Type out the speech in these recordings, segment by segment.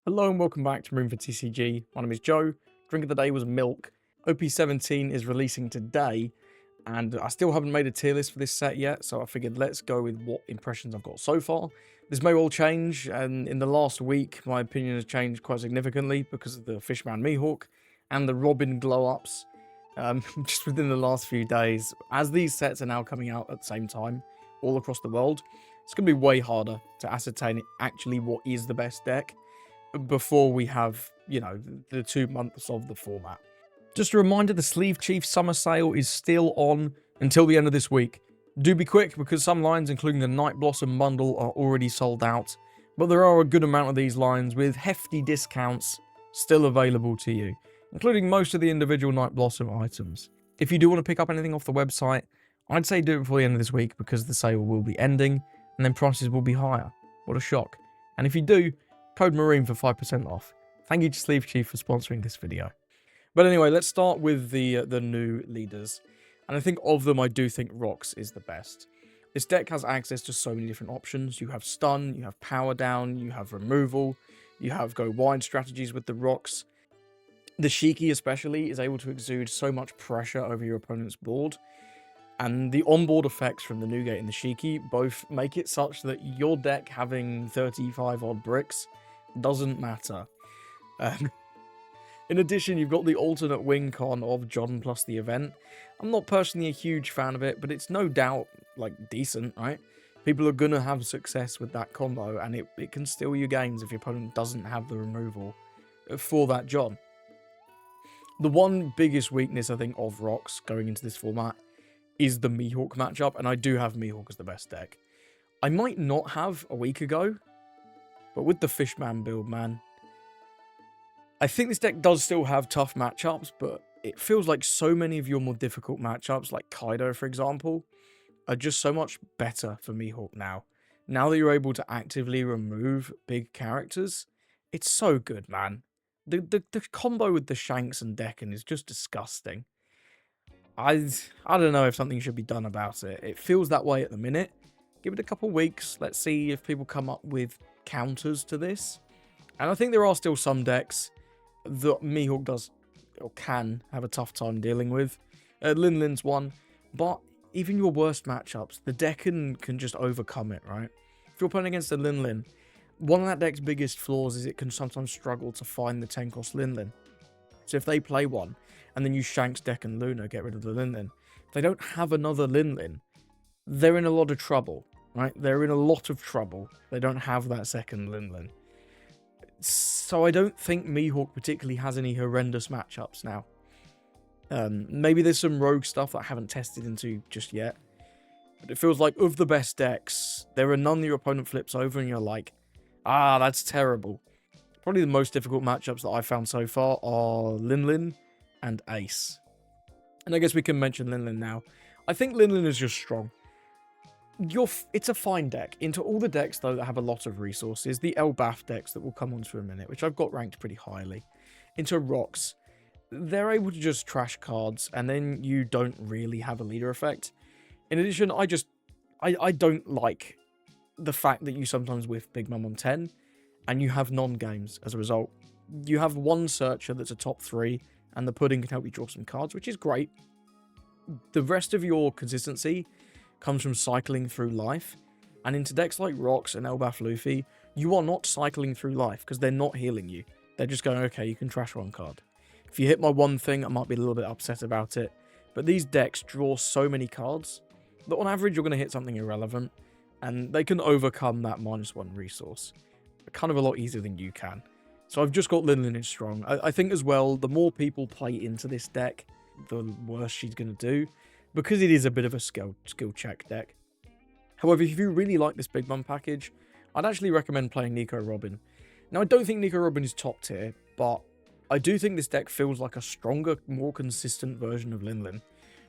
Hello and welcome back to MrMaChONaCHOMan. My name is Joe. Drink of the day was milk. OP17 is releasing today, and I still haven't made a tier list for this set yet, so I figured let's go with what impressions I've got so far. This may well change, and in the last week, my opinion has changed quite significantly because of the Fishman Mihawk and the Robin glow-ups just within the last few days. As these sets are now coming out at the same time, all across the world, it's going to be way harder to ascertain actually what is the best deck before we have, you know, the 2 months of the format. Just a reminder, the Sleeve Chief Summer Sale is still on until the end of this week. Do be quick because some lines, including the Night Blossom bundle, are already sold out, but there are a good amount of these lines with hefty discounts still available to you, including most of the individual Night Blossom items. If you do want to pick up anything off the website, I'd say do it before the end of this week because the sale will be ending and then prices will be higher. What a shock. And if you do, code Marine for 5% off. Thank you to Sleeve Chief for sponsoring this video. But anyway, let's start with the new leaders. And I think of them, I do think Rocks is the best. This deck has access to so many different options. You have stun, you have power down, you have removal, you have go wide strategies with the Rocks. The Shiki especially is able to exude so much pressure over your opponent's board. And the onboard effects from the Nugate and the Shiki both make it such that your deck having 35 odd bricks doesn't matter. In addition, you've got the alternate wing con of John plus the event. I'm not personally a huge fan of it, but it's no doubt, like, decent, right? People are going to have success with that combo, and it can steal you games if your opponent doesn't have the removal for that John. The one biggest weakness, I think, of Rocks going into this format is the Mihawk matchup, and I do have Mihawk as the best deck. I might not have a week ago, but with the Fishman build, man, I think this deck does still have tough matchups, but it feels like so many of your more difficult matchups, like Kaido, for example, are just so much better for Mihawk now. Now that you're able to actively remove big characters, it's so good, man. The combo with the Shanks and Dekken is just disgusting. I don't know if something should be done about it. It feels that way at the minute. Give it a couple weeks. Let's see if people come up with counters to this. And I think there are still some decks that Mihawk does or can have a tough time dealing with. Lin Lin's one. But even your worst matchups, the Dekken can just overcome it, right? If you're playing against a Lin Lin, one of that deck's biggest flaws is it can sometimes struggle to find the 10-cost Lin Lin. So if they play one, and then you Shanks, Dekken, Luna, get rid of the Lin Lin, if they don't have another Lin Lin, they're in a lot of trouble, right? They're in a lot of trouble. They don't have that second Lin Lin. So I don't think Mihawk particularly has any horrendous matchups now. Maybe there's some rogue stuff that I haven't tested into just yet. But it feels like of the best decks, there are none that your opponent flips over and you're like, ah, that's terrible. Probably the most difficult matchups that I've found so far are Lin Lin and Ace. And I guess we can mention Lin Lin now. I think Lin Lin is just strong. It's a fine deck. Into all the decks, though, that have a lot of resources, the Elbaf decks that we'll come on to in a minute, which I've got ranked pretty highly, into Rocks, they're able to just trash cards, and then you don't really have a leader effect. In addition, I don't like the fact that you sometimes whiff Big Mum on 10, and you have non-games as a result. You have one searcher that's a top 3, and the pudding can help you draw some cards, which is great. The rest of your consistency comes from cycling through life, and into decks like Rocks and Elbaf Luffy, you are not cycling through life because they're not healing you. They're just going, okay, you can trash one card. If you hit my one thing, I might be a little bit upset about it, but these decks draw so many cards that on average you're going to hit something irrelevant, and they can overcome that -1 resource kind of a lot easier than you can. So I've just got Lin Lin is strong. I think as well, the more people play into this deck, the worse she's going to do, because it is a bit of a skill check deck. However, if you really like this Big Mum package, I'd actually recommend playing Nico Robin. Now, I don't think Nico Robin is top tier, but I do think this deck feels like a stronger, more consistent version of Lin Lin.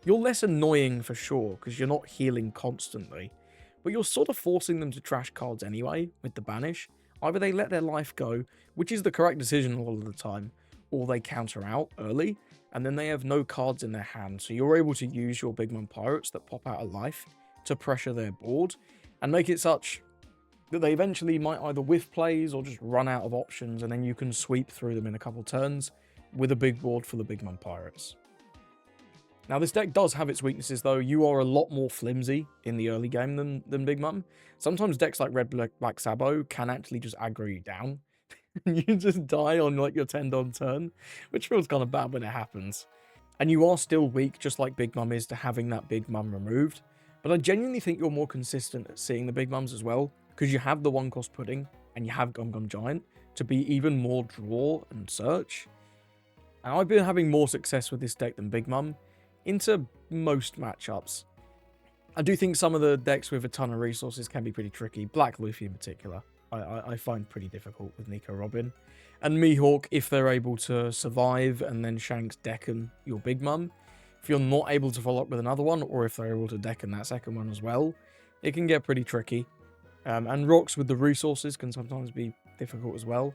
You're less annoying for sure, because you're not healing constantly, but you're sort of forcing them to trash cards anyway with the banish. Either they let their life go, which is the correct decision a lot of the time, or they counter out early, and then they have no cards in their hand, so you're able to use your Big Mum Pirates that pop out of life to pressure their board, and make it such that they eventually might either whiff plays or just run out of options, and then you can sweep through them in a couple turns with a big board for the Big Mum Pirates. Now, this deck does have its weaknesses, though. You are a lot more flimsy in the early game than Big Mum. Sometimes decks like Red Black Sabo can actually just aggro you down. And you just die on like your 10-don turn, which feels kind of bad when it happens. And you are still weak, just like Big Mum is, to having that Big Mum removed. But I genuinely think you're more consistent at seeing the Big Mums as well, because you have the 1-cost Pudding, and you have Gum Giant, to be even more draw and search. And I've been having more success with this deck than Big Mum into most matchups. I do think some of the decks with a ton of resources can be pretty tricky. Black Luffy in particular, I find pretty difficult with Nico Robin. And Mihawk, if they're able to survive and then Shanks decken your Big Mum, if you're not able to follow up with another one, or if they're able to decken that second one as well, it can get pretty tricky. And Rocks with the resources can sometimes be difficult as well.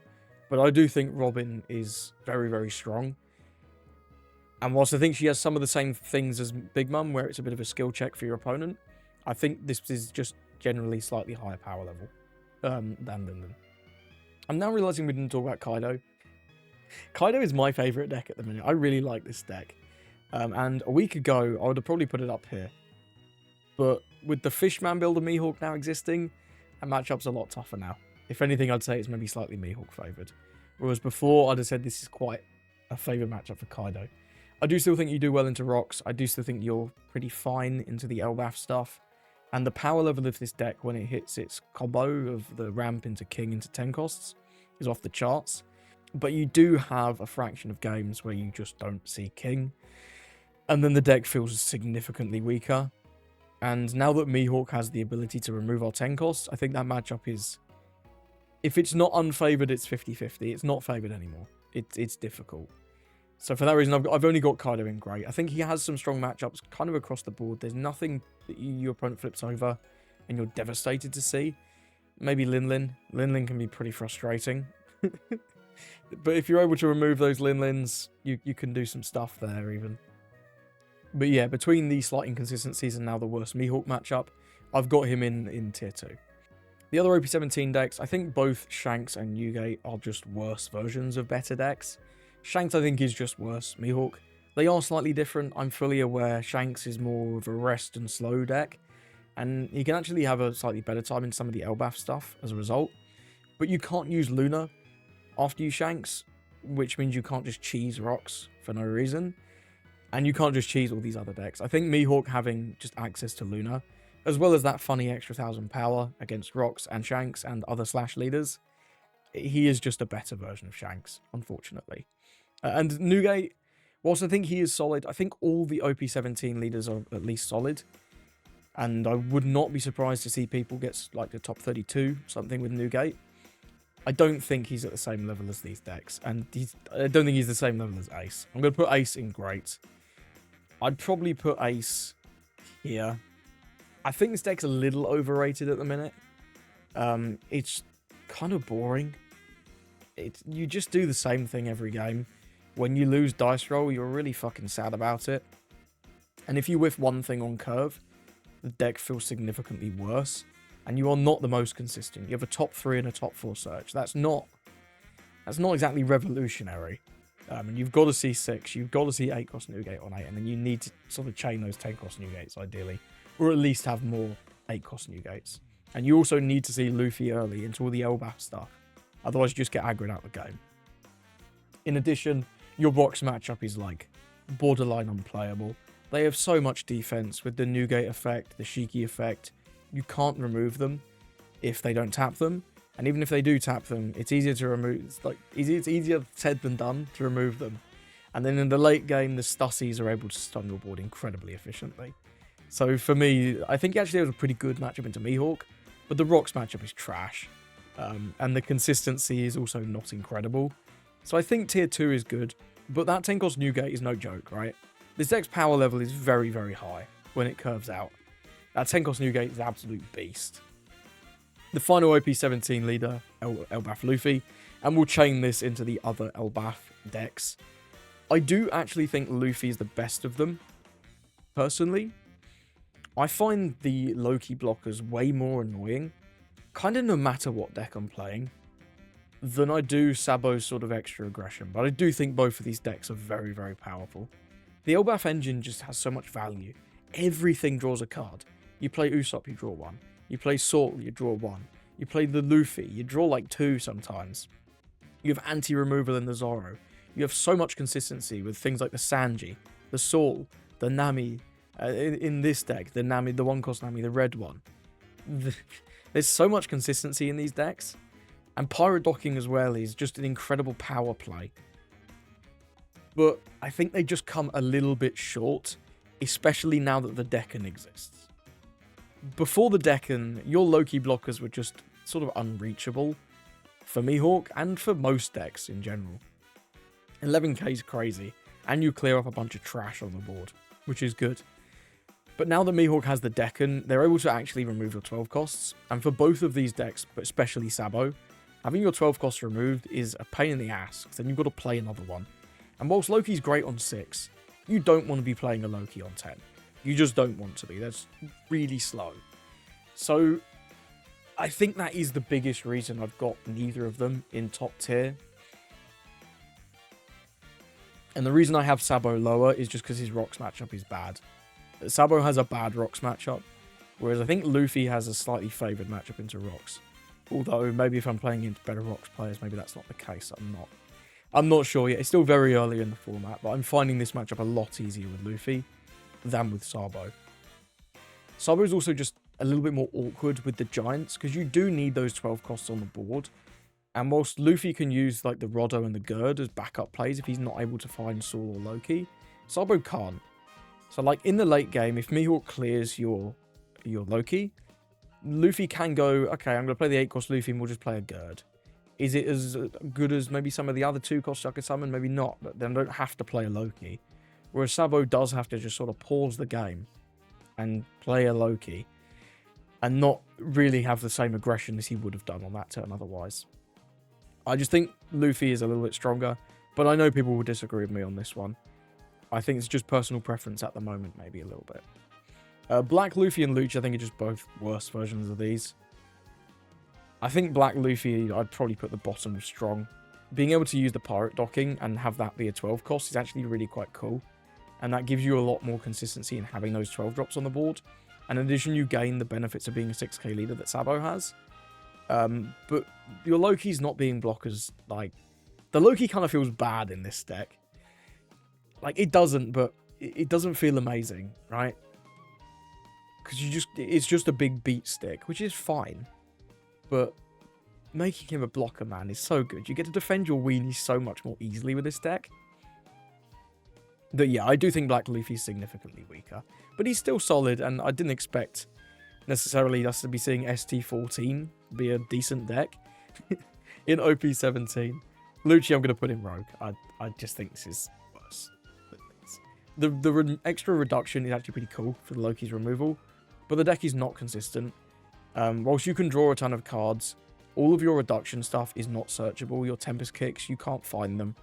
But I do think Robin is very, very strong. And whilst I think she has some of the same things as Big Mum, where it's a bit of a skill check for your opponent, I think this is just generally slightly higher power level than them. I'm now realizing we didn't talk about Kaido. Kaido is my favorite deck at the minute. I really like this deck. And a week ago, I would have probably put it up here. But with the Fishman build of Mihawk now existing, that matchup's a lot tougher now. If anything, I'd say it's maybe slightly Mihawk favoured. Whereas before, I'd have said this is quite a favoured matchup for Kaido. I do still think you do well into Rocks. I do still think you're pretty fine into the Elbaf stuff. And the power level of this deck when it hits its combo of the ramp into King into 10 costs is off the charts. But you do have a fraction of games where you just don't see King. And then the deck feels significantly weaker. And now that Mihawk has the ability to remove our 10 costs, I think that matchup is... If it's not unfavoured, it's 50-50. It's not favoured anymore. It's difficult. So for that reason, I've only got Kaido in great. I think he has some strong matchups kind of across the board. There's nothing that your opponent flips over and you're devastated to see. Maybe Linlin. Linlin can be pretty frustrating. But if you're able to remove those Linlins, you can do some stuff there even. But yeah, between these slight inconsistencies and now the worst Mihawk matchup, I've got him in tier 2. The other OP17 decks, I think both Shanks and Newgate are just worse versions of better decks. Shanks, I think, is just worse. Mihawk, they are slightly different. I'm fully aware Shanks is more of a rest and slow deck, and he can actually have a slightly better time in some of the Elbaf stuff as a result. But you can't use Luna after you Shanks, which means you can't just cheese Rocks for no reason, and you can't just cheese all these other decks. I think Mihawk having just access to Luna, as well as that funny extra 1000 power against Rocks and Shanks and other Slash leaders, he is just a better version of Shanks, unfortunately. And Newgate, whilst I think he is solid, I think all the OP17 leaders are at least solid. And I would not be surprised to see people get like the top 32, something with Newgate. I don't think he's at the same level as these decks. And I don't think he's the same level as Ace. I'm going to put Ace in great. I'd probably put Ace here. I think this deck's a little overrated at the minute. It's kind of boring. You just do the same thing every game. When you lose dice roll, you're really fucking sad about it. And if you whiff one thing on curve, the deck feels significantly worse. And you are not the most consistent. You have a top 3 and a top 4 search. That's not exactly revolutionary. And you've got to see 6. You've got to see 8 cost Newgate on 8. And then you need to sort of chain those 10 cost Newgates, ideally. Or at least have more 8 cost Newgates. And you also need to see Luffy early into all the Elbaf stuff. Otherwise, you just get aggroed out of the game. In addition, your box matchup is like borderline unplayable. They have so much defense with the Newgate effect, the Shiki effect. You can't remove them if they don't tap them. And even if they do tap them, it's easier to remove. It's easier said than done to remove them. And then in the late game, the Stussies are able to stun your board incredibly efficiently. So for me, I think actually it was a pretty good matchup into Mihawk, but the Rocks matchup is trash. And the consistency is also not incredible. So I think tier 2 is good, but that 10 cost Newgate is no joke, right? This deck's power level is very, very high when it curves out. That 10 cost Newgate is an absolute beast. The final OP17 leader, Elbaf Luffy, and we'll chain this into the other Elbaf decks. I do actually think Luffy is the best of them, personally. I find the Loki blockers way more annoying. kind of no matter what deck I'm playing, than I do Sabo's sort of extra aggression. But I do think both of these decks are very, very powerful. The Elbaf engine just has so much value. Everything draws a card. You play Usopp, you draw 1. You play Saul, you draw 1. You play the Luffy, you draw like 2 sometimes. You have anti-removal in the Zoro. You have so much consistency with things like the Sanji, the Saul, the Nami. In this deck, the Nami, the 1-cost Nami, the red one. There's so much consistency in these decks. And Pirate Docking as well is just an incredible power play. But I think they just come a little bit short, especially now that the Deccan exists. Before the Deccan, your Loki blockers were just sort of unreachable for Mihawk and for most decks in general. 11k is crazy, and you clear up a bunch of trash on the board, which is good. But now that Mihawk has the Deccan, they're able to actually remove your 12 costs, and for both of these decks, but especially Sabo, having your 12 costs removed is a pain in the ass, because then you've got to play another one. And whilst Loki's great on 6, you don't want to be playing a Loki on 10. You just don't want to be. That's really slow. So I think that is the biggest reason I've got neither of them in top tier. And the reason I have Sabo lower is just because his Rocks matchup is bad. Sabo has a bad Rocks matchup, whereas I think Luffy has a slightly favoured matchup into Rocks. Although, maybe if I'm playing into better Rocks players, maybe that's not the case. I'm not sure yet. It's still very early in the format, but I'm finding this matchup a lot easier with Luffy than with Sabo. Sabo is also just a little bit more awkward with the Giants, because you do need those 12 costs on the board. And whilst Luffy can use like the Rodo and the Gerd as backup plays if he's not able to find Saul or Loki, Sabo can't. So like in the late game, if Mihawk clears your Loki, Luffy can go, okay, I'm going to play the 8-cost Luffy and we'll just play a Gerd. Is it as good as maybe some of the other 2-costs I could summon? Maybe not, but then I don't have to play a Loki. Whereas Sabo does have to just sort of pause the game and play a Loki and not really have the same aggression as he would have done on that turn otherwise. I just think Luffy is a little bit stronger, but I know people will disagree with me on this one. I think it's just personal preference at the moment, maybe a little bit. Black Luffy and Lucci, I think, are just both worse versions of these. I think Black Luffy, I'd probably put the bottom of strong. Being able to use the Pirate Docking and have that be a 12 cost is actually really quite cool. And that gives you a lot more consistency in having those 12 drops on the board. And in addition, you gain the benefits of being a 6k leader that Sabo has. But your Loki's not being blockers, like... The Loki kind of feels bad in this deck. Like, it doesn't, but it doesn't feel amazing, right? Because it's just a big beat stick, which is fine. But making him a blocker, man, is so good. You get to defend your weenies so much more easily with this deck. But yeah, I do think Black Luffy's significantly weaker. But he's still solid, and I didn't expect necessarily us to be seeing ST14 be a decent deck in OP17. Lucci, I'm going to put in Rogue. I just think this is worse. The extra reduction is actually pretty cool for the Loki's removal, but the deck is not consistent. Whilst you can draw a ton of cards, all of your reduction stuff is not searchable. Your Tempest Kicks, you can't find them.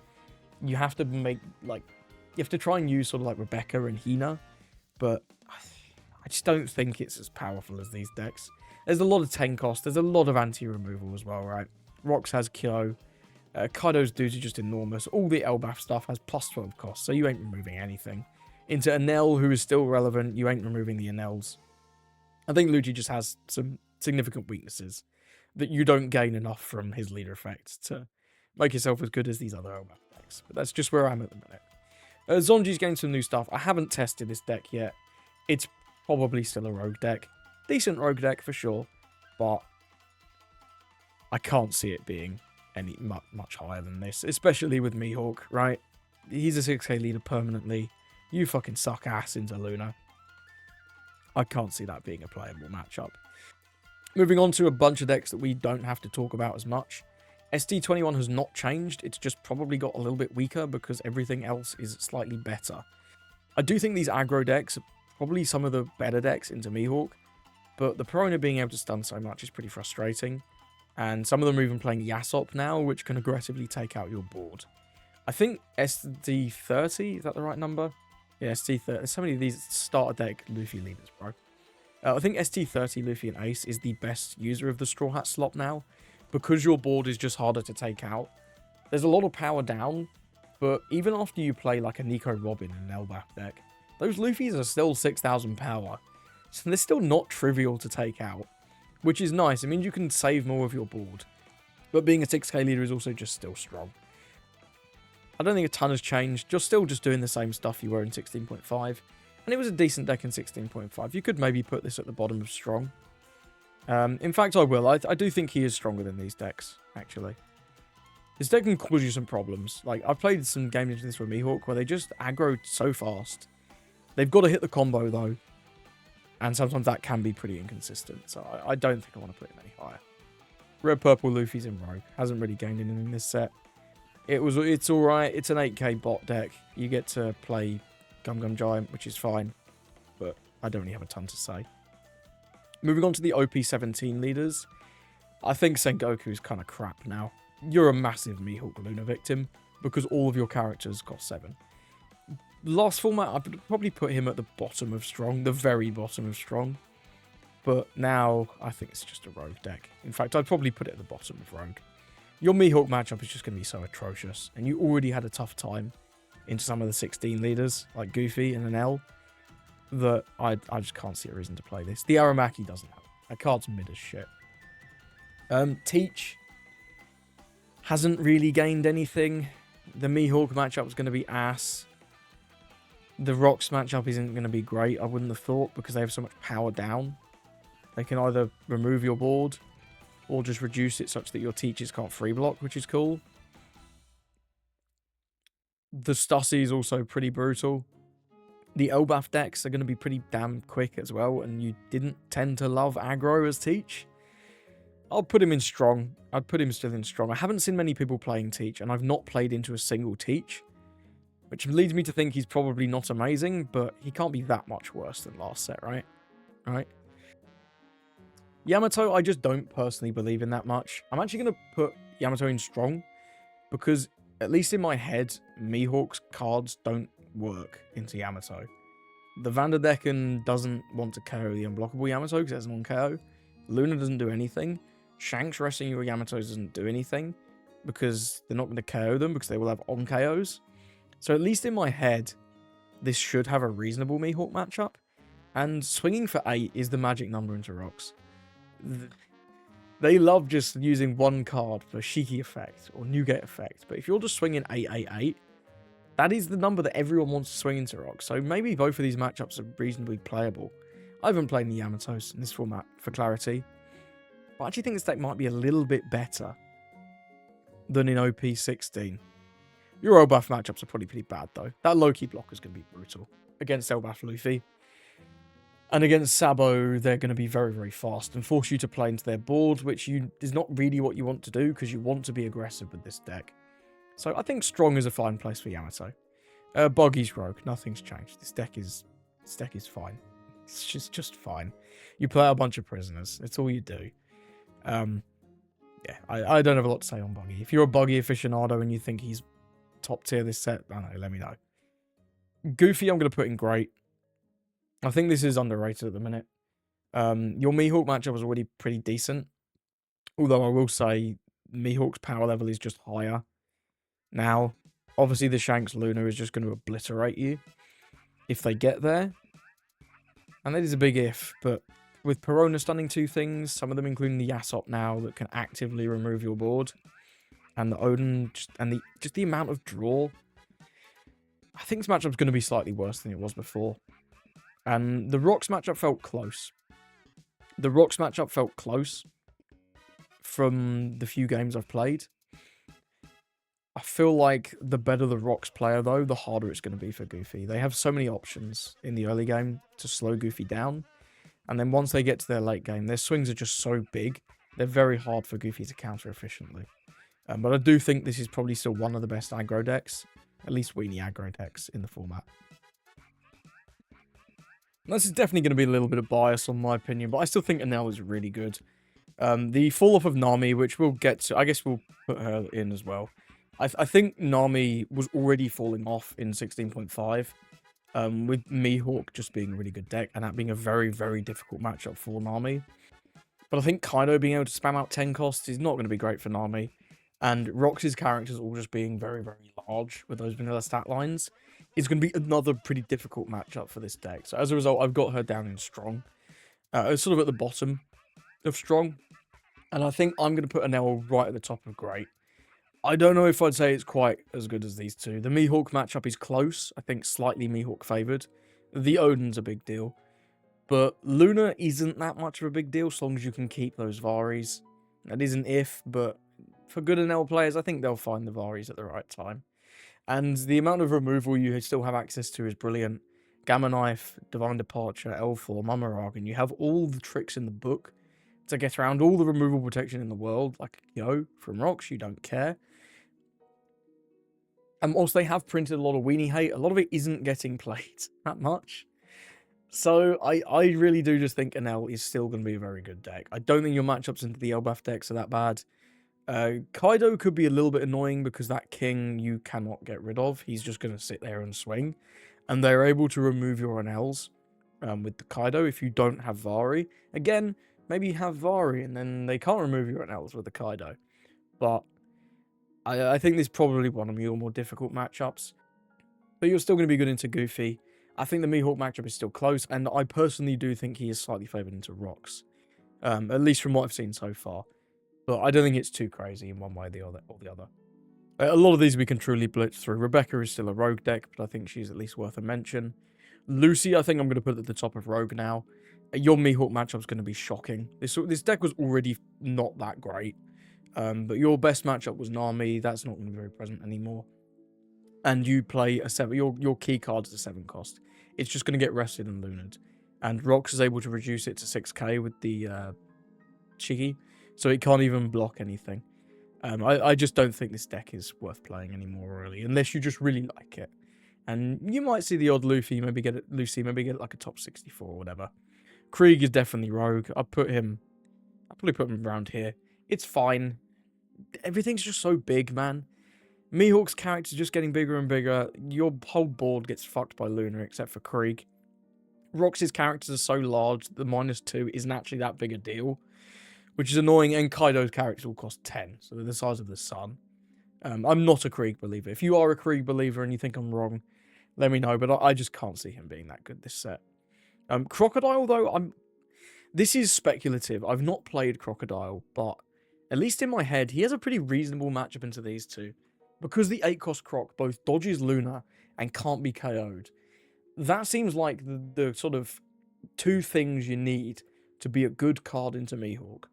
You have to make, like, you have to try and use sort of like Rebecca and Hina, but I just don't think it's as powerful as these decks. There's a lot of 10 cost, there's a lot of anti-removal as well, right? Rox has Kyo, Kaido's dudes are just enormous. All the Elbaf stuff has plus 12 cost, so you ain't removing anything. Into Enel, who is still relevant, you ain't removing the Enels. I think Lucci just has some significant weaknesses that you don't gain enough from his leader effect to make yourself as good as these other Elbaf decks. But that's just where I'm at the minute. Zonji's getting some new stuff. I haven't tested this deck yet. It's probably still a rogue deck. Decent rogue deck for sure, but I can't see it being any much higher than this, especially with Mihawk, right? He's a 6k leader permanently. You fucking suck ass into Luna. I can't see that being a playable matchup. Moving on to a bunch of decks that we don't have to talk about as much. ST21 has not changed, it's just probably got a little bit weaker because everything else is slightly better. I do think these aggro decks are probably some of the better decks into Mihawk, but the Perona being able to stun so much is pretty frustrating, and some of them are even playing Yasop now, which can aggressively take out your board. I think ST30, is that the right number? Yeah, ST30. There's so many of these starter deck Luffy leaders, bro. I think ST30 Luffy and Ace is the best user of the Straw Hat slot now, because your board is just harder to take out. There's a lot of power down, but even after you play like a Nico Robin in an Elbaf deck, those Luffys are still 6,000 power. So they're still not trivial to take out, which is nice. It means you can save more of your board. But being a 6k leader is also just still strong. I don't think a ton has changed. You're still just doing the same stuff you were in 16.5. And it was a decent deck in 16.5. You could maybe put this at the bottom of strong. In fact, I will. I do think he is stronger than these decks, actually. This deck can cause you some problems. Like, I've played some games into this with Mihawk where they just aggro so fast. They've got to hit the combo, though. And sometimes that can be pretty inconsistent. So I don't think I want to put him any higher. Red Purple Luffy's in Rogue. Hasn't really gained anything in this set. It's alright. It's an 8k bot deck. You get to play Gum Gum Giant, which is fine. But I don't really have a ton to say. Moving on to the OP17 leaders. I think Sengoku is kind of crap now. You're a massive Mihawk Luna victim because all of your characters got 7. Last format, I'd probably put him at the bottom of strong, the very bottom of strong. But now, I think it's just a Rogue deck. In fact, I'd probably put it at the bottom of Rogue. Your Mihawk matchup is just going to be so atrocious. And you already had a tough time into some of the 16 leaders, like Goofy and an L, that I just can't see a reason to play this. The Aramaki doesn't help. That card's mid as shit. Teach hasn't really gained anything. The Mihawk matchup is going to be ass. The Rocks matchup isn't going to be great, I wouldn't have thought, because they have so much power down. They can either remove your board or just reduce it such that your teachers can't free block, which is cool. The Stussy is also pretty brutal. The Elbaf decks are going to be pretty damn quick as well, and you didn't tend to love aggro as Teach. I'll put him in strong. I'd put him still in strong. I haven't seen many people playing Teach, and I've not played into a single Teach, which leads me to think he's probably not amazing, but he can't be that much worse than last set, right? Yamato, I just don't personally believe in that much. I'm actually going to put Yamato in strong, because at least in my head, Mihawk's cards don't work into Yamato. The Vanderdecken doesn't want to KO the unblockable Yamato because it has an on-KO. Luna doesn't do anything. Shanks resting your Yamato doesn't do anything because they're not going to KO them because they will have on-KOs. So at least in my head, this should have a reasonable Mihawk matchup. And swinging for 8 is the magic number into Rocks. They love just using one card for Shiki effect or Newgate effect. But if you're just swinging 888, that is the number that everyone wants to swing into Rocks. So maybe both of these matchups are reasonably playable. I haven't played any Yamatos in this format for clarity. But I actually think this deck might be a little bit better than in OP16. Your Elbaf matchups are probably pretty bad though. That Loki block is going to be brutal against Elbaf Luffy. And against Sabo, they're going to be very, very fast and force you to play into their board, which is not really what you want to do because you want to be aggressive with this deck. So I think strong is a fine place for Yamato. Boggy's Rogue, nothing's changed. This deck is fine. It's just fine. You play a bunch of prisoners. It's all you do. Yeah, I don't have a lot to say on Boggy. If you're a Boggy aficionado and you think he's top tier this set, I don't know, let me know. Goofy, I'm going to put in great. I think this is underrated at the minute. Your Mihawk matchup was already pretty decent. Although I will say Mihawk's power level is just higher. Now, obviously the Shanks Luna is just going to obliterate you if they get there. And that is a big if, but with Perona stunning 2 things, some of them including the Yasop now that can actively remove your board, and the Odin, just the amount of draw, I think this matchup's going to be slightly worse than it was before. And the Rocks matchup felt close. The Rocks matchup felt close from the few games I've played. I feel like the better the Rocks player, though, the harder it's going to be for Goofy. They have so many options in the early game to slow Goofy down. And then once they get to their late game, their swings are just so big, they're very hard for Goofy to counter efficiently. But I do think this is probably still one of the best aggro decks, at least weenie aggro decks in the format. This is definitely going to be a little bit of bias on my opinion, but I still think Enel is really good. The fall-off of Nami, which we'll get to, I guess we'll put her in as well. I think Nami was already falling off in 16.5, with Mihawk just being a really good deck, and that being a very, very difficult matchup for Nami. But I think Kaido being able to spam out 10 costs is not going to be great for Nami. And Rox's characters all just being very, very large with those vanilla stat lines is going to be another pretty difficult matchup for this deck. So as a result, I've got her down in strong. It's sort of at the bottom of strong. And I think I'm going to put Enel right at the top of great. I don't know if I'd say it's quite as good as these two. The Mihawk matchup is close. I think slightly Mihawk favoured. The Odin's a big deal. But Luna isn't that much of a big deal, so long as you can keep those Varis. That is an if, but for good Enel players, I think they'll find the Varis at the right time. And the amount of removal you still have access to is brilliant. Gamma Knife, Divine Departure, L4, Mama and you have all the tricks in the book to get around all the removal protection in the world. Like, from rocks, you don't care. And also, they have printed a lot of weenie hate. A lot of it isn't getting played that much. So, I really do just think Enel is still going to be a very good deck. I don't think your matchups into the Elbaf decks are that bad. Kaido could be a little bit annoying because that king you cannot get rid of. He's just going to sit there and swing. And they're able to remove your Enels with the Kaido if you don't have Vari. Again, maybe you have Vari and then they can't remove your Enels with the Kaido. But I think this is probably one of your more difficult matchups. But you're still going to be good into Goofy. I think the Mihawk matchup is still close, and I personally do think he is slightly favoured into Rocks. At least from what I've seen so far. But I don't think it's too crazy in one way or the other. A lot of these we can truly blitz through. Rebecca is still a rogue deck, but I think she's at least worth a mention. Lucy, I think I'm going to put at the top of rogue now. Your Mihawk matchup is going to be shocking. This deck was already not that great. But your best matchup was Nami. That's not going to be very present anymore. And you play a 7. Your key card is a 7 cost. It's just going to get rested and lunared. And Rox is able to reduce it to 6k with the Chigi. So it can't even block anything. I just don't think this deck is worth playing anymore, really. Unless you just really like it. And you might see the odd Lucy maybe get like a top 64 or whatever. Krieg is definitely rogue. I'll probably put him around here. It's fine. Everything's just so big, man. Mihawk's character's just getting bigger and bigger. Your whole board gets fucked by Luna except for Krieg. Rox's characters are so large that the -2 isn't actually that big a deal, which is annoying, and Kaido's characters will cost 10, so they're the size of the sun. I'm not a Krieg believer. If you are a Krieg believer and you think I'm wrong, let me know, but I just can't see him being that good this set. Crocodile, though, this is speculative. I've not played Crocodile, but at least in my head, he has a pretty reasonable matchup into these two. Because the 8-cost Croc both dodges Luna and can't be KO'd, that seems like the sort of two things you need to be a good card into Mihawk.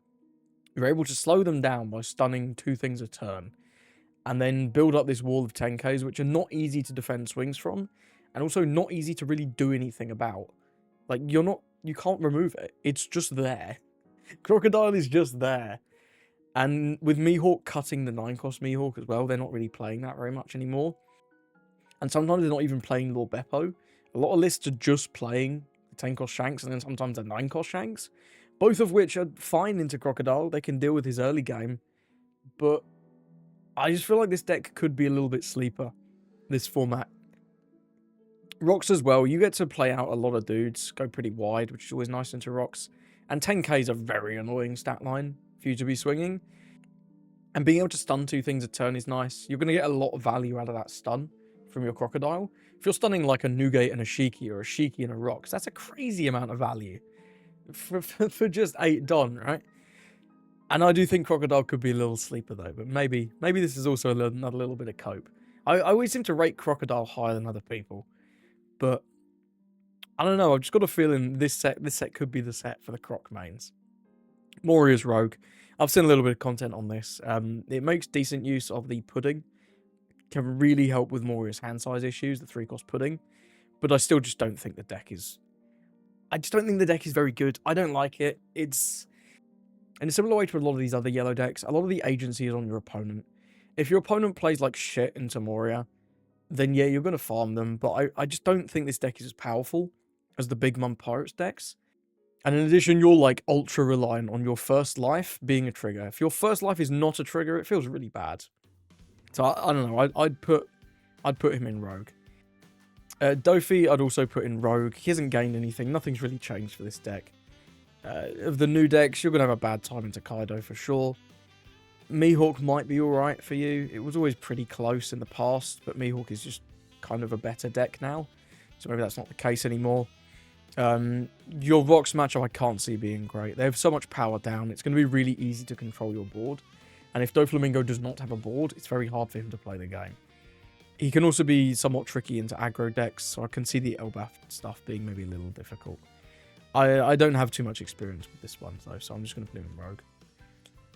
You're able to slow them down by stunning 2 things a turn, and then build up this wall of 10ks, which are not easy to defend swings from, and also not easy to really do anything about. Like, you can't remove it. It's just there. Crocodile is just there. And with Mihawk cutting the 9-cost Mihawk as well, they're not really playing that very much anymore. And sometimes they're not even playing Lord Beppo. A lot of lists are just playing the 10-cost Shanks and then sometimes the 9-cost Shanks. Both of which are fine into Crocodile. They can deal with his early game. But I just feel like this deck could be a little bit sleeper, this format. Rocks as well, you get to play out a lot of dudes, go pretty wide, which is always nice into Rocks. And 10k is a very annoying stat line for you to be swinging. And being able to stun 2 things a turn is nice. You're going to get a lot of value out of that stun from your Crocodile. If you're stunning like a Nugate and a Shiki, or a Shiki and a Rocks, that's a crazy amount of value for just 8 Don, right? And I do think Crocodile could be a little sleeper though, but maybe this is also another little bit of cope. I always seem to rate Crocodile higher than other people, but I don't know. I've just got a feeling this set could be the set for the Croc mains. Moria's rogue. I've seen a little bit of content on this. It makes decent use of the pudding. Can really help with Moria's hand size issues, the 3-cost pudding. But I still just don't think the deck is... I just don't think the deck is very good. I don't like it. It's... In a similar way to a lot of these other yellow decks, a lot of the agency is on your opponent. If your opponent plays like shit into Moria, then yeah, you're going to farm them. But I just don't think this deck is as powerful as the Big Mum Pirates decks. And in addition, you're like ultra reliant on your first life being a trigger. If your first life is not a trigger, it feels really bad. So I don't know. I'd put him in rogue. Dofi, I'd also put in Rogue. He hasn't gained anything. Nothing's really changed for this deck. Of the new decks, you're going to have a bad time into Kaido for sure. Mihawk might be alright for you. It was always pretty close in the past, but Mihawk is just kind of a better deck now. So maybe that's not the case anymore. Your Rocks matchup I can't see being great. They have so much power down. It's going to be really easy to control your board. And if Doflamingo does not have a board, it's very hard for him to play the game. He can also be somewhat tricky into aggro decks, so I can see the Elbaf stuff being maybe a little difficult. I don't have too much experience with this one, though, so I'm just going to put him in Rogue.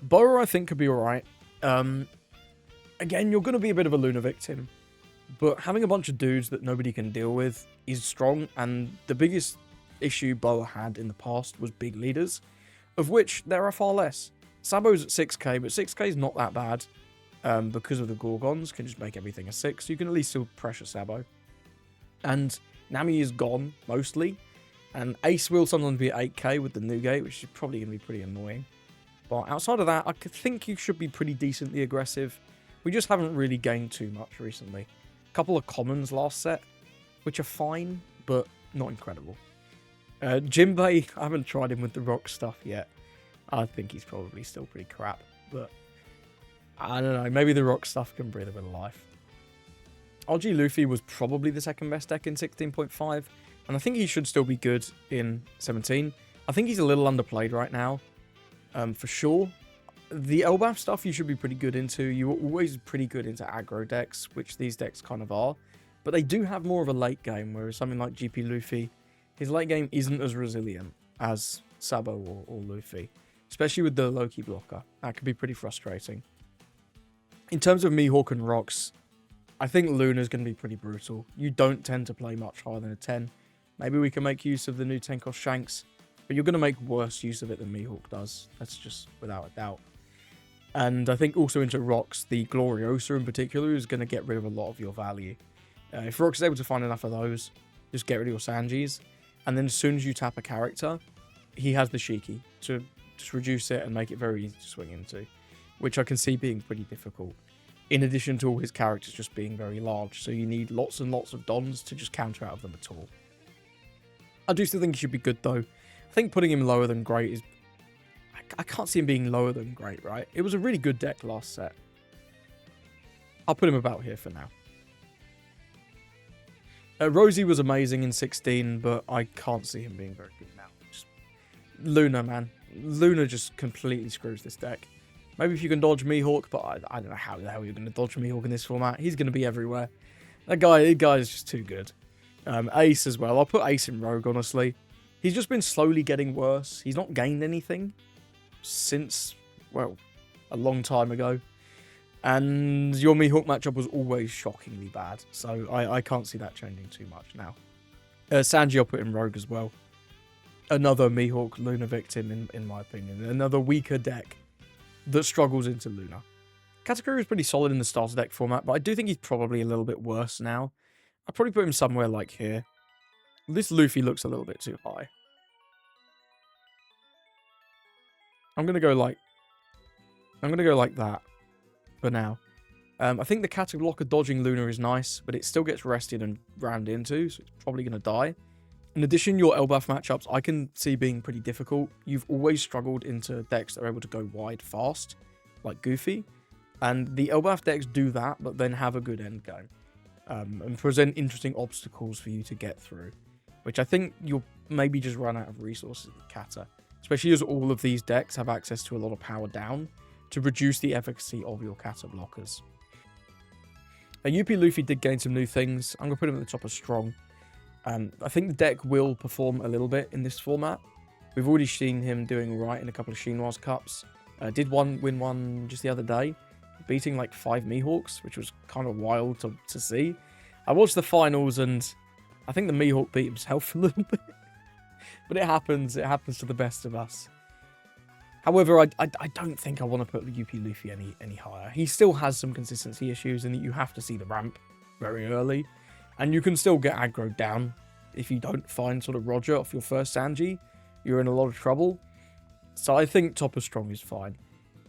Boa, I think, could be alright. Again, you're going to be a bit of a Luna victim, but having a bunch of dudes that nobody can deal with is strong, and the biggest issue Boa had in the past was big leaders, of which there are far less. Sabo's at 6k, but 6k is not that bad, because of the Gorgons, can just make everything a 6, so you can at least still pressure Sabo. And Nami is gone, mostly, and Ace will sometimes be at 8k with the Newgate, which is probably going to be pretty annoying. But outside of that, I think you should be pretty decently aggressive. We just haven't really gained too much recently. A couple of commons last set, which are fine, but not incredible. Jinbei, I haven't tried him with the rock stuff yet. I think he's probably still pretty crap, but I don't know, maybe the rock stuff can breathe a bit of life. RG Luffy was probably the second best deck in 16.5, and I think he should still be good in 17. I think he's a little underplayed right now, for sure. The Elbaf stuff you should be pretty good into. You're always pretty good into aggro decks, which these decks kind of are, but they do have more of a late game, whereas something like GP Luffy, his late game isn't as resilient as Sabo or Luffy, especially with the Loki blocker. That could be pretty frustrating. In terms of Mihawk and Rocks, I think Luna's going to be pretty brutal. You don't tend to play much higher than a 10. Maybe we can make use of the new Tenkos Shanks, but you're going to make worse use of it than Mihawk does. That's just without a doubt. And I think also into Rocks, the Gloriosa in particular is going to get rid of a lot of your value. If Rocks is able to find enough of those, just get rid of your Sanjis. And then as soon as you tap a character, he has the Shiki to just reduce it and make it very easy to swing into, which I can see being pretty difficult. In addition to all his characters just being very large, so you need lots and lots of Dons to just counter out of them at all. I do still think he should be good though. I think putting him lower than great is... I can't see him being lower than great, right? It was a really good deck last set. I'll put him about here for now. Rosie was amazing in 16, but I can't see him being very good now. Just Luna, man. Luna just completely screws this deck. Maybe if you can dodge Mihawk, but I don't know how the hell you're going to dodge Mihawk in this format. He's going to be everywhere. That guy is just too good. Ace as well. I'll put Ace in Rogue, honestly. He's just been slowly getting worse. He's not gained anything since, well, a long time ago. And your Mihawk matchup was always shockingly bad. So I can't see that changing too much now. Sanji I'll put in Rogue as well. Another Mihawk Luna victim, in my opinion. Another weaker deck that struggles into Luna. Katakuri is pretty solid in the starter deck format, but I do think he's probably a little bit worse now. I'd probably put him somewhere like here. This Luffy looks a little bit too high. I'm gonna go like that for now. I think the Catalocker dodging Luna is nice, but it still gets rested and rammed into, so it's probably gonna die. In addition, your Elbaf matchups I can see being pretty difficult. You've always struggled into decks that are able to go wide fast, like Goofy. And the Elbaf decks do that, but then have a good end game. And present interesting obstacles for you to get through. Which I think you'll maybe just run out of resources with Kata. Especially as all of these decks have access to a lot of power down to reduce the efficacy of your Kata blockers. UP Luffy did gain some new things. I'm going to put him at the top of strong. I think the deck will perform a little bit in this format. We've already seen him doing right in a couple of Shinra's Cups. Did win one just the other day, beating like 5 Mihawks, which was kind of wild to see. I watched the finals and I think the Mihawk beat himself a little bit. But it happens to the best of us. However, I don't think I want to put UP Luffy any higher. He still has some consistency issues in that you have to see the ramp very early. And you can still get aggro down. If you don't find sort of Roger off your first Sanji, you're in a lot of trouble. So I think top of strong is fine.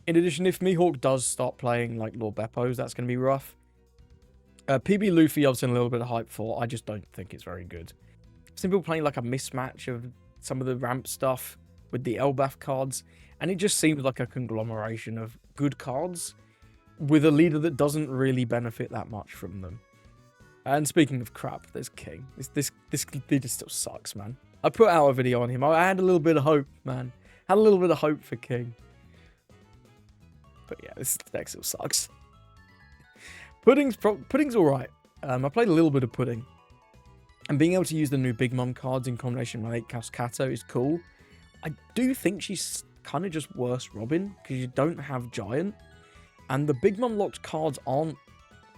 In addition, if Mihawk does start playing like Lord Beppos, that's going to be rough. PB Luffy I've seen a little bit of hype for. I just don't think it's very good. I've seen people playing like a mismatch of some of the ramp stuff with the Elbaf cards, and it just seems like a conglomeration of good cards with a leader that doesn't really benefit that much from them. And speaking of crap, there's King. This leader still sucks, man. I put out a video on him. I had a little bit of hope, man. Had a little bit of hope for King. But yeah, this deck still sucks. Pudding's alright. I played a little bit of Pudding. And being able to use the new Big Mom cards in combination with 8-cast Kato is cool. I do think she's kind of just worse Robin, because you don't have Giant. And the Big Mom locked cards aren't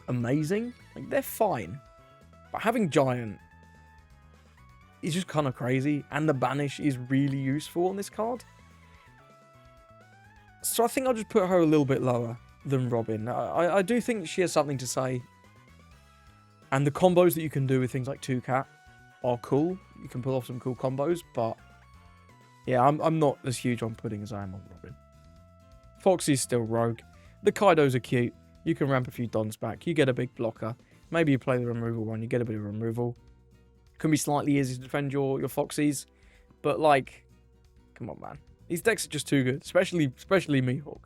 amazing. Like, they're fine. But having Giant is just kind of crazy. And the Banish is really useful on this card. So I think I'll just put her a little bit lower than Robin. I do think she has something to say. And the combos that you can do with things like 2-Cat are cool. You can pull off some cool combos, but yeah, I'm not as huge on Pudding as I am on Robin. Foxy's still rogue. The Kaidos are cute. You can ramp a few Dons back. You get a big blocker. Maybe you play the removal one. You get a bit of removal. Can be slightly easy to defend your Foxies, but like, come on, man. These decks are just too good, especially Mihawk.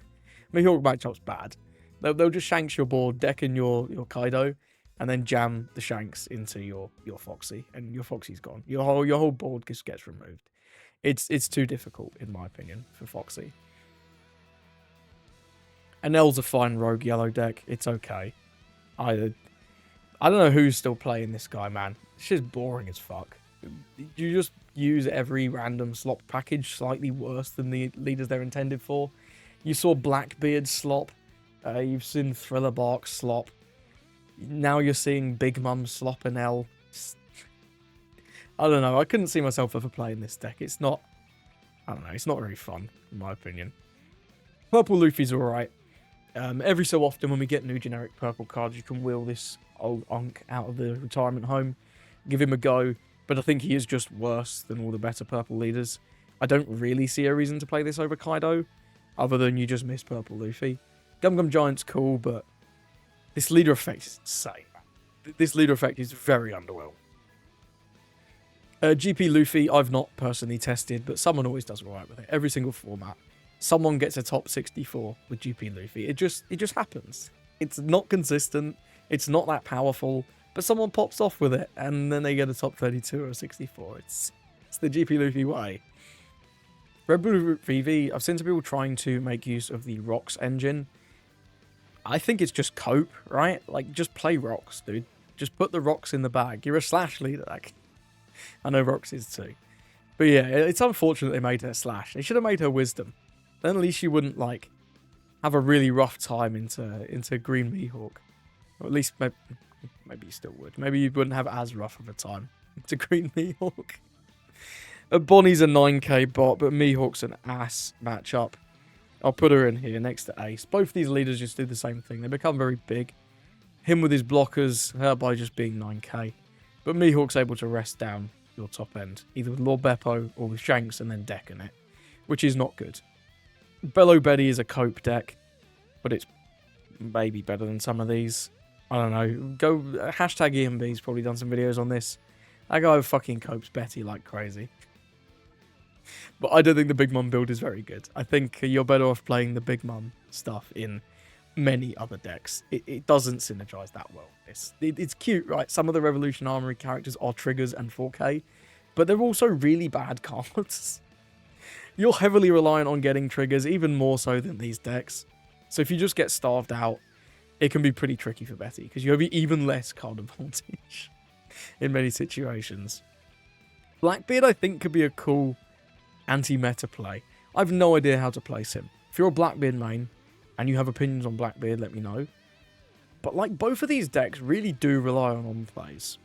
Mihawk matchup's bad. They'll just shanks your board, deck in your Kaido, and then jam the shanks into your Foxy, and your Foxy's gone. Your whole board just gets removed. It's too difficult, in my opinion, for Foxy. And L's a fine rogue yellow deck. It's okay. I don't know who's still playing this guy, man. It's just boring as fuck. You just use every random slop package slightly worse than the leaders they're intended for. You saw Blackbeard slop. You've seen Thriller Bark slop. Now you're seeing Big Mum slop and L. I don't know. I couldn't see myself ever playing this deck. It's not... I don't know. It's not very fun, in my opinion. Purple Luffy's alright. Every so often when we get new generic purple cards, you can wheel this old Unk out of the retirement home. Give him a go. But I think he is just worse than all the better purple leaders. I don't really see a reason to play this over Kaido, other than you just miss purple Luffy. Gum Gum Giant's cool, but this leader effect is insane. This leader effect is very underwhelming. GP Luffy, I've not personally tested, but someone always does alright with it. Every single format, someone gets a top 64 with GP Luffy. It just happens. It's not consistent. It's not that powerful. But someone pops off with it, and then they get a top 32 or a 64. It's the GP Luffy way. Red Bull VV, I've seen some people trying to make use of the Rocks engine. I think it's just cope, right? Like, just play Rocks, dude. Just put the Rocks in the bag. You're a Slash leader. Like, I know Rocks is too. But yeah, it's unfortunate they made her Slash. They should have made her Wisdom. Then at least she wouldn't, like, have a really rough time into Green Mihawk. Or at least... Maybe you still would. Maybe you wouldn't have as rough of a time to Green Mihawk. Bonnie's a 9k bot, but Mihawk's an ass matchup. I'll put her in here next to Ace. Both these leaders just do the same thing. They become very big. Him with his blockers, her by just being 9k. But Mihawk's able to rest down your top end, either with Lord Beppo or with Shanks and then decking it, which is not good. Bello Betty is a cope deck, but it's maybe better than some of these. I don't know. Go hashtag EMB's probably done some videos on this. That guy fucking copes Betty like crazy. But I don't think the Big Mom build is very good. I think you're better off playing the Big Mom stuff in many other decks. It doesn't synergize that well. It's cute, right? Some of the Revolution Armory characters are triggers and 4K, but they're also really bad cards. You're heavily reliant on getting triggers, even more so than these decks. So if you just get starved out, it can be pretty tricky for Betty, because you have even less card advantage in many situations. Blackbeard, I think, could be a cool anti-meta play. I have no idea how to place him. If you're a Blackbeard main, and you have opinions on Blackbeard, let me know. But, like, both of these decks really do rely on plays.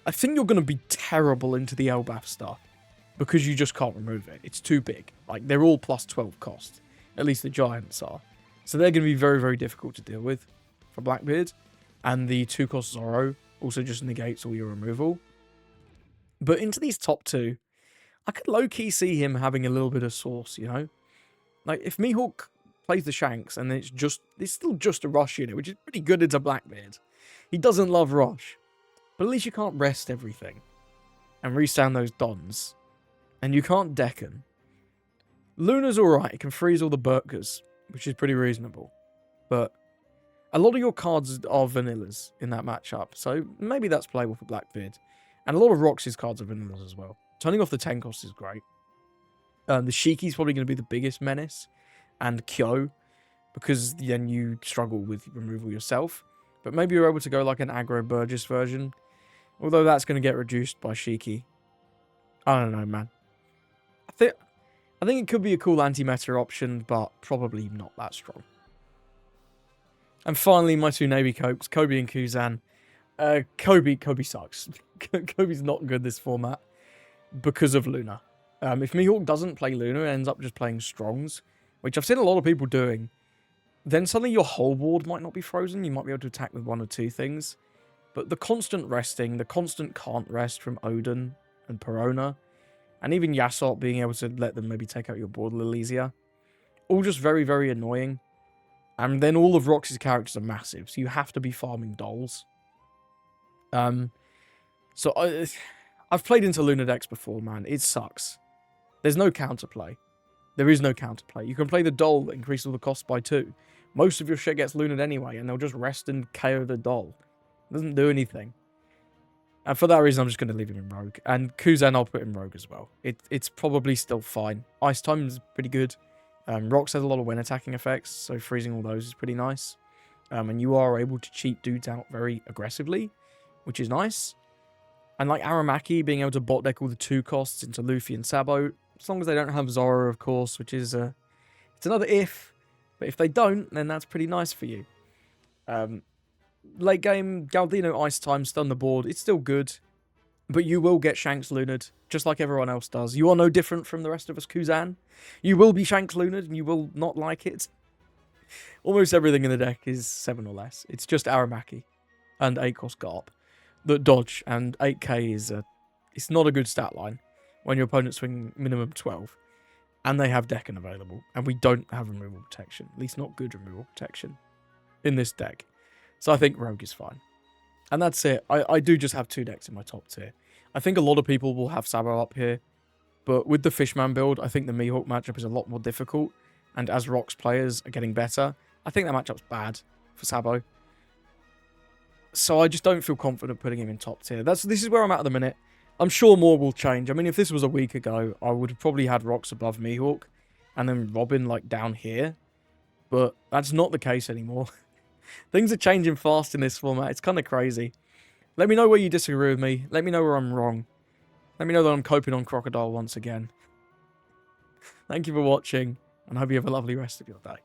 I think you're going to be terrible into the Elbaf stuff, because you just can't remove it. It's too big. Like, they're all plus 12 cost. At least the Giants are. So they're going to be very, very difficult to deal with for Blackbeard. And the 2-cost Zorro also just negates all your removal. But into these top two, I could low-key see him having a little bit of sauce, you know? Like, if Mihawk plays the Shanks and it's still just a rush unit, which is pretty good into Blackbeard. He doesn't love Rush. But at least you can't rest everything and restand those Dons. And you can't Decken. Luna's alright. It can freeze all the Burkers, which is pretty reasonable. But a lot of your cards are vanillas in that matchup, so maybe that's playable for Blackbeard. And a lot of Rox's cards are vanillas as well. Turning off the 10 cost is great. The Shiki's probably going to be the biggest menace, and Kyo, because then you struggle with removal yourself. But maybe you're able to go like an aggro Burgess version, although that's going to get reduced by Shiki. I don't know, man. I think it could be a cool anti-meta option, but probably not that strong. And finally, my two Navy Copes, Kobe and Kuzan. Kobe sucks. Kobe's not good this format because of Luna. If Mihawk doesn't play Luna and ends up just playing Strongs, which I've seen a lot of people doing, then suddenly your whole board might not be frozen. You might be able to attack with one or two things. But the constant resting, the constant can't rest from Odin and Perona, and even Yasop being able to let them maybe take out your board a little easier, all just very, very annoying. And then all of Rox's characters are massive, so you have to be farming dolls. So I've played into Luna decks before, man. It sucks. There's no counterplay. There is no counterplay. You can play the doll that increases all the costs by 2. Most of your shit gets Luna'd anyway, and they'll just rest and KO the doll. It doesn't do anything. And for that reason, I'm just going to leave him in Rogue. And Kuzan, I'll put in Rogue as well. It's probably still fine. Ice Time is pretty good. Rox has a lot of when attacking effects, so freezing all those is pretty nice. And you are able to cheat dudes out very aggressively, which is nice. And like Aramaki, being able to bot deck all the 2 costs into Luffy and Sabo, as long as they don't have Zoro, of course, which is it's another if. But if they don't, then that's pretty nice for you. Late game, Galdino Ice Time, stun the board. It's still good. But you will get Shanks Luna'd, just like everyone else does. You are no different from the rest of us, Kuzan. You will be Shanks Luna'd, and you will not like it. Almost everything in the deck is 7 or less. It's just Aramaki and 8-cost Garp that dodge, and 8k is it's not a good stat line when your opponent's swing minimum 12. And they have Decken available, and we don't have removal protection. At least not good removal protection in this deck. So I think Rogue is fine. And that's it. I do just have 2 decks in my top tier. I think a lot of people will have Sabo up here. But with the Fishman build, I think the Mihawk matchup is a lot more difficult. And as Rock's players are getting better, I think that matchup's bad for Sabo. So I just don't feel confident putting him in top tier. This is where I'm at the minute. I'm sure more will change. I mean, if this was a week ago, I would have probably had Rox above Mihawk. And then Robin, like, down here. But that's not the case anymore. Things are changing fast in this format. It's kind of crazy. Let me know where you disagree with me. Let me know where I'm wrong. Let me know that I'm coping on Crocodile once again. Thank you for watching, and I hope you have a lovely rest of your day.